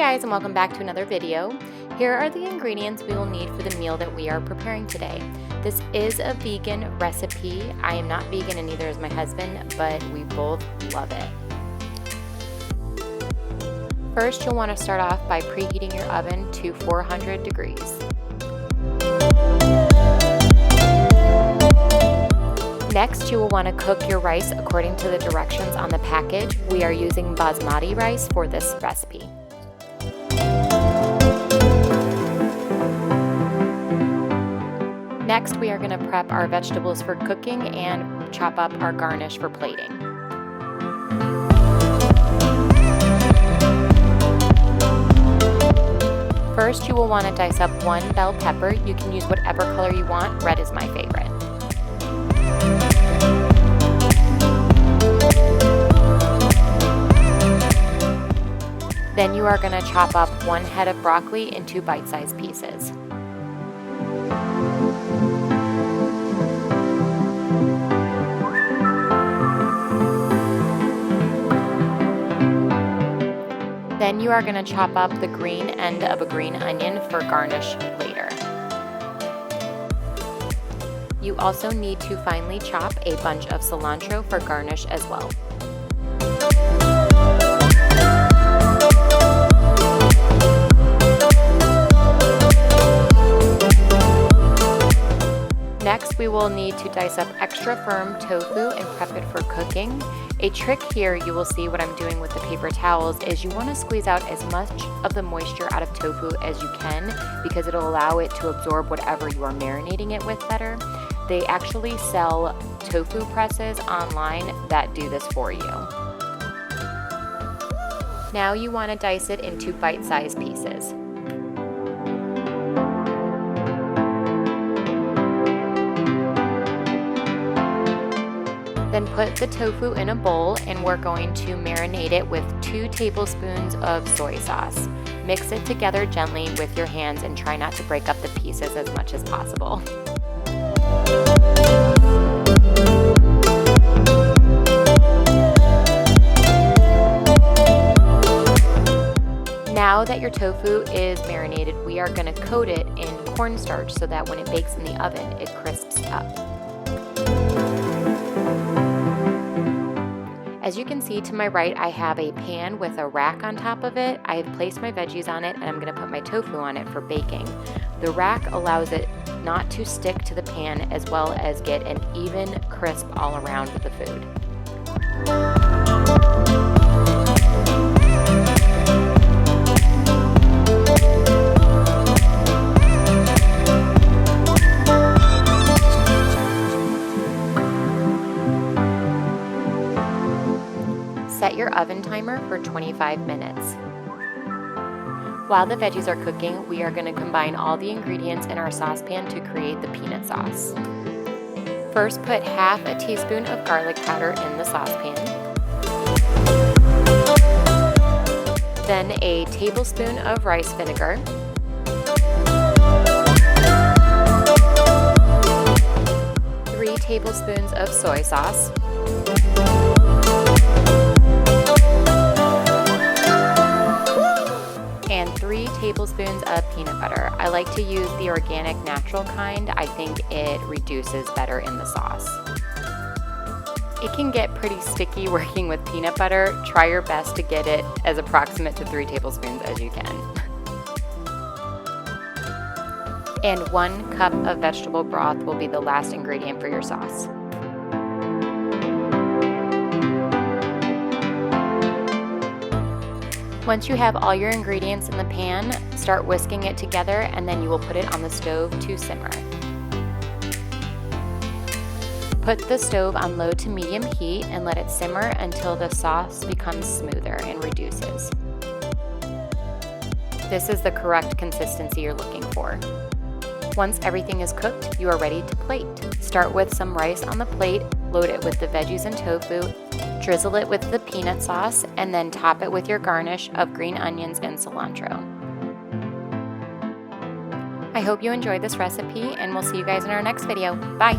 guys, and welcome back to another video. Here are the ingredients we will need for the meal that we are preparing today. This is a vegan recipe. I am not vegan and neither is my husband, but we both love it. First, you'll want to start off by preheating your oven to 400 degrees. Next, you will want to cook your rice according to the directions on the package. We are using basmati rice for this recipe. Next, we are going to prep our vegetables for cooking and chop up our garnish for plating. First, you will want to dice up one bell pepper. You can use whatever color you want. Red is my favorite. Then you are going to chop up one head of broccoli into bite-sized pieces. Then you are going to chop up the green end of a green onion for garnish later. You also need to finely chop a bunch of cilantro for garnish as well. Next, we will need to dice up extra firm tofu and prep it for cooking. A trick here you will see what I'm doing with the paper towels is you want to squeeze out as much of the moisture out of tofu as you can because it'll allow it to absorb whatever you are marinating it with better. They actually sell tofu presses online that do this for you. Now you want to dice it into bite-sized pieces. Then put the tofu in a bowl and we're going to marinate it with 2 tablespoons of soy sauce. Mix it together gently with your hands and try not to break up the pieces as much as possible. Now that your tofu is marinated, we are going to coat it in cornstarch so that when it bakes in the oven, it crisps up. As you can see to my right, I have a pan with a rack on top of it. I have placed my veggies on it and I'm going to put my tofu on it for baking. The rack allows it not to stick to the pan as well as get an even crisp all around with the food. Set your oven timer for 25 minutes. While the veggies are cooking, we are going to combine all the ingredients in our saucepan to create the peanut sauce. First, put half a teaspoon of garlic powder in the saucepan. Then a tablespoon of rice vinegar. Three tablespoons of soy sauce. And 3 tablespoons of peanut butter. I like to use the organic natural kind. I think it reduces better in the sauce. It can get pretty sticky working with peanut butter. Try your best to get it as approximate to 3 tablespoons as you can. And 1 cup of vegetable broth will be the last ingredient for your sauce. Once you have all your ingredients in the pan, start whisking it together and then you will put it on the stove to simmer. Put the stove on low to medium heat and let it simmer until the sauce becomes smoother and reduces. This is the correct consistency you're looking for. Once everything is cooked, you are ready to plate. Start with some rice on the plate, load it with the veggies and tofu, drizzle it with the peanut sauce, and then top it with your garnish of green onions and cilantro. I hope you enjoyed this recipe, and we'll see you guys in our next video. Bye!